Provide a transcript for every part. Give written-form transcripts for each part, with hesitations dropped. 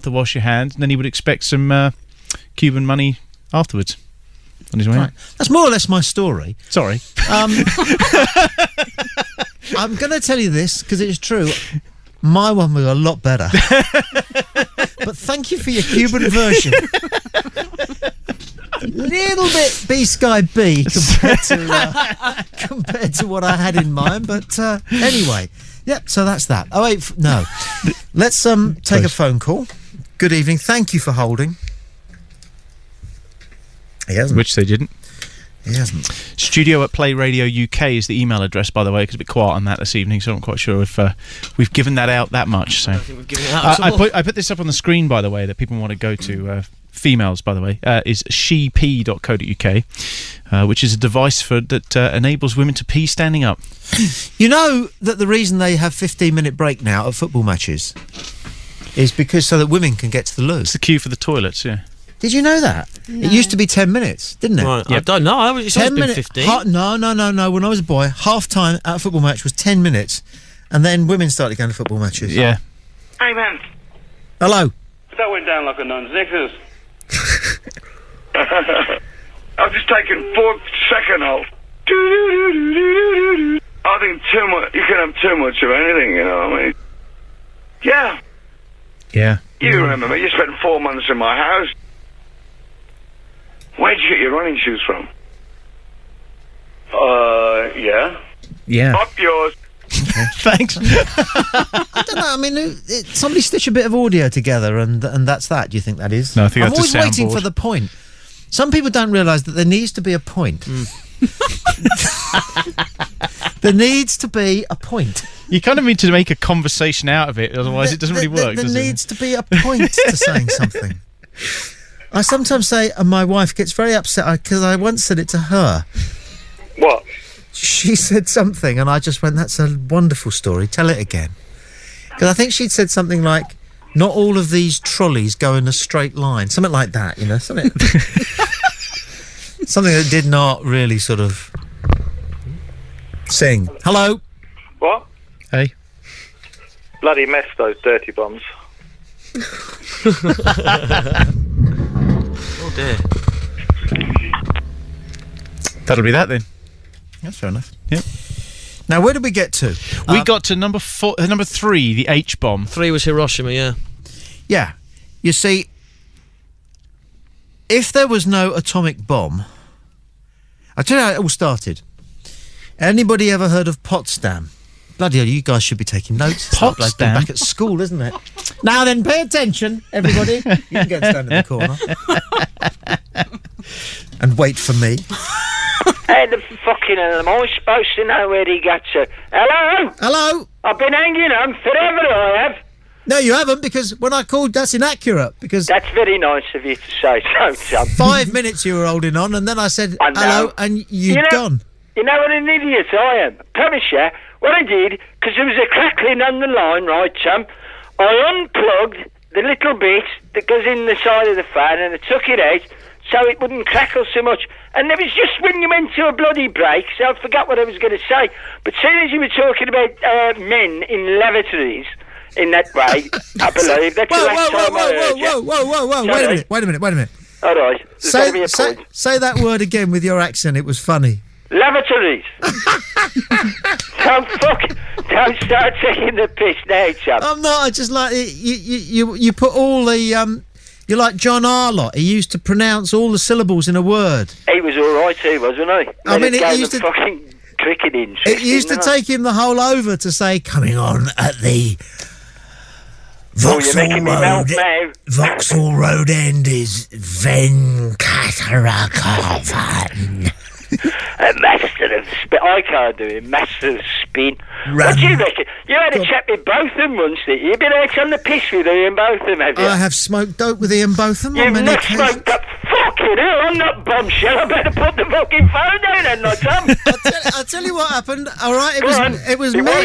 to wash your hands, and then he would expect some Cuban money afterwards on his way out. That's more or less my story. Sorry. I'm going to tell you this because it's true. My one was a lot better. But thank you for your Cuban version. Little bit B-Sky-B compared to what I had in mind. But anyway, yep, so that's that. Oh, wait, no. Let's take a phone call. Good evening. Thank you for holding. He hasn't. Which they didn't. He hasn't. Studio@playradio UK is the email address, by the way, because it's a bit quiet on that this evening, so I'm not quite sure if we've given that out that much. So I think we've given it out. I put this up on the screen, by the way, that people want to go to. Females, by the way, is SKYPE.co.uk, which is a device that enables women to pee standing up. You know that the reason they have 15-minute break now at football matches is because so that women can get to the loo. It's the queue for the toilets, yeah. Did you know that? No. It used to be 10 minutes, didn't it? Right, yep. I don't know. It's always been 15. No. When I was a boy, half-time at a football match was 10 minutes, and then women started going to football matches. Yeah. Hey, man. Hello. That went down like a nun's necklace. I've just taken 4-second hole. I think too much. You can have too much of anything, you know what I mean? Yeah. Yeah. You remember me? You spent 4 months in my house. Where'd you get your running shoes from? Yeah. Yeah. Up yours. Thanks. I don't know. I mean, somebody stitch a bit of audio together, and that's that. Do you think that is? No, I think I'm that's always waiting for the point. Some people don't realise that there needs to be a point. There needs to be a point. You kind of need to make a conversation out of it, otherwise it doesn't really work. There needs to be a point to saying something. I sometimes say, and my wife gets very upset because I once said it to her. What? She said something, and I just went, that's a wonderful story. Tell it again. Because I think she'd said something like, not all of these trolleys go in a straight line. Something like that, you know? Something that did not really sort of sing. Hello? What? Hey. Bloody mess, those dirty bombs. Oh, dear. That'll be that then. That's fair enough. Yep. Now, where did we get to? We got to number 3, the H-bomb. 3 was Hiroshima, yeah. Yeah. You see, if there was no atomic bomb... I'll tell you how it all started. Anybody ever heard of Potsdam? Bloody hell, you guys should be taking notes. Potsdam? Back at school, isn't it? Now then, pay attention, everybody. You can go and stand in the corner. And wait for me. Hey, the fucking hell, am I supposed to know where he got to? Hello? Hello? I've been hanging on forever, I have. No, you haven't, because when I called, that's inaccurate, because... That's very nice of you to say so, Tom. 5 minutes you were holding on, and then I said hello, and you'd gone. You know what an idiot I am? I promise you, what I did, because there was a crackling on the line, right, Tom? I unplugged the little bit that goes in the side of the fan, and I took it out, so it wouldn't crackle so much. And it was just when you went to a bloody break, so I forgot what I was going to say. But soon as you were talking about men in lavatories in that way, I believe that's the last time I heard you. Whoa. Wait a minute. All right. There's got to be a point. Say that word again with your accent. It was funny. Lavatories. Don't start taking the piss now, chap. I'm not. I just like you put all the You're like John Arlott. He used to pronounce all the syllables in a word. He was all right too, wasn't he? I mean, it used to fucking cricketing. It used to take him the whole over to say, coming on at the Vauxhall Road. Vauxhall Road end is Venkatarakarvan. A master of spin. I can't do it. Master of spin. What do you reckon? You had a chat with Botham once, didn't you? You've been out on the piss with Ian Botham, have you? I have smoked dope with Ian Botham on many occasions. You've not smoked up. Fucking hell, I'm not bombshell. I better put the fucking phone down then, not Tom. I'll tell you what happened. All right, it was me. It wasn't you.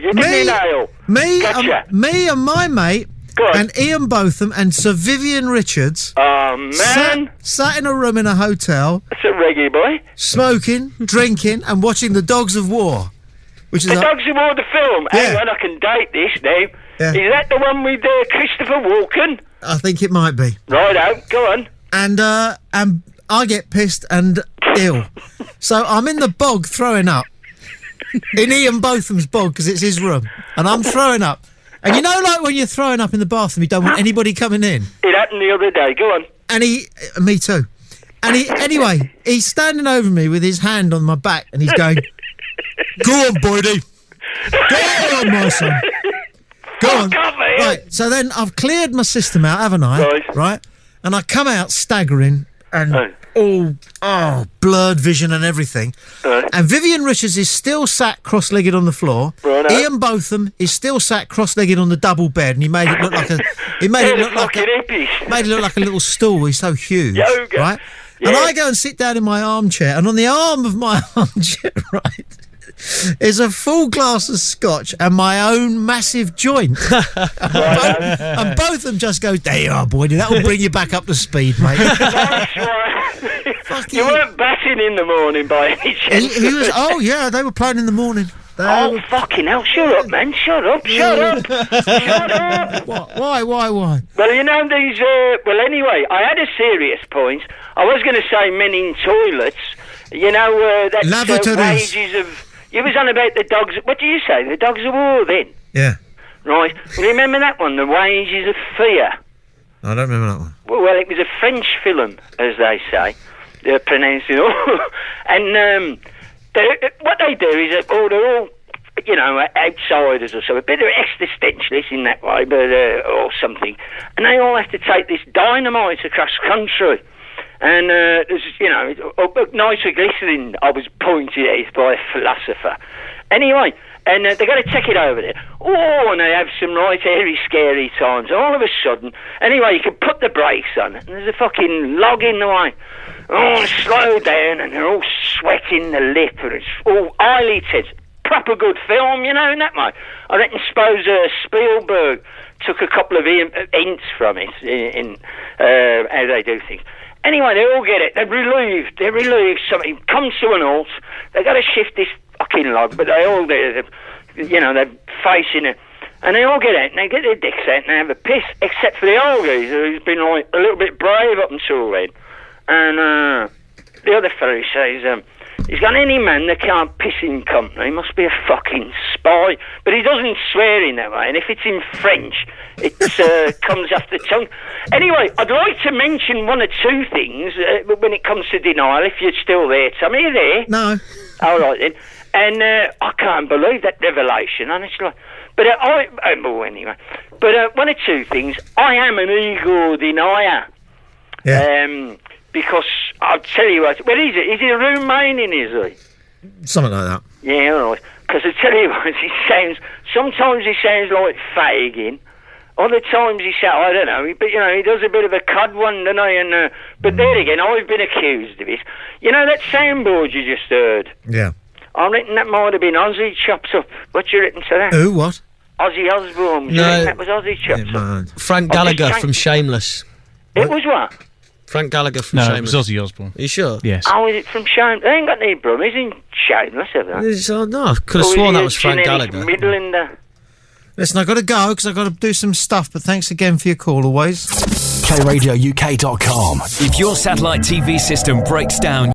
You didn't nail. Me and my mate. And Ian Botham and Sir Vivian Richards sat in a room in a hotel. That's a reggae boy. Smoking, drinking, and watching The Dogs of War. Which is Dogs of War, the film. Yeah. Hang on, I can date this now. Yeah. Is that the one with Christopher Walken? I think it might be. Righto, go on. And I get pissed and ill. So I'm in the bog throwing up. In Ian Botham's bog, because it's his room. And I'm throwing up. And you know, like when you're throwing up in the bathroom, you don't want anybody coming in? It happened the other day. Go on. And me too. And anyway, he's standing over me with his hand on my back and he's going, "Go on, Boydie. Go on, my son. Go on." Right, so then I've cleared my system out, haven't I? Right. And I come out staggering and all blurred vision and everything. And Vivian Richards is still sat cross-legged on the floor. Ian Botham is still sat cross-legged on the double bed, and he made it look like a little stool. He's so huge, right? Yeah. And I go and sit down in my armchair, and on the arm of my armchair, right, is a full glass of scotch and my own massive joint. And both of them just go, "There you are, Boydie. That will bring you back up to speed, mate." You weren't batting in the morning by any chance. He was. Oh yeah, they were playing in the morning. Fucking hell! Shut up, man! Shut up! Shut up! Shut up! Why? Well, you know these. Well, anyway, I had a serious point. I was going to say men in toilets. You know that wages of. You was on about the dogs. What do you say? The dogs of war, then. Yeah. Right. Remember that one? The Wages of Fear. I don't remember that one. Well, it was a French film, as they say. They're pronouncing all. And what they do is they're all, you know, outsiders or so, a bit of existentialists in that way, but or something. And they all have to take this dynamite across country. And there's, you know, nitroglycerin, I was pointed out by a philosopher. Anyway, and they've got to take it over there. Oh, and they have some right hairy, scary times. And all of a sudden, anyway, you can put the brakes on, and there's a fucking log in the way. Oh, slow down, and they're all sweating the lip, and it's all highly tense. Proper good film, you know, in that way. I reckon, suppose Spielberg took a couple of hints from it in how they do things. Anyway, they all get it. They're relieved. Something comes to an halt. They've got to shift this fucking log, but they all do. You know, they're facing it. And they all get out, and they get their dicks out, and they have a piss, except for the old geezer, who's been like a little bit brave up until then. And the other fellow says, he's got any man that can't piss in company must be a fucking spy. But he doesn't swear in that way, and if it's in French, it comes off the tongue. Anyway, I'd like to mention one or two things when it comes to denial, if you're still there. Tommy, are you there? No. All right, then. And I can't believe that revelation, honestly. But anyway. But one or two things. I am an ego denier. Yeah. Because I'll tell you what. Where is it? Is he a Romanian, is he? Something like that. Yeah, all right. Because I tell you what, sometimes he sounds like Fagin. Other times he sounds, I don't know, but you know, he does a bit of a cud one, doesn't he? And, but there again, I've been accused of it. You know that soundboard you just heard? Yeah. I reckon that might have been Ozzy chopped up. What you written to that? Who, what? Ozzy Osbourne. No. That was Ozzy chopped up. Frank Gallagher from Shameless. It was what? Frank Gallagher from Shameless. No, it was Ozzy Osbourne. Are you sure? Yes. Oh, is it from Shameless? They ain't got any brothers in Shameless, have they? No, I could have sworn that was Frank Gallagher. Midlander. Listen, I've got to go because I've got to do some stuff, but thanks again for your call always. playradiouk.com. If your satellite TV system breaks down,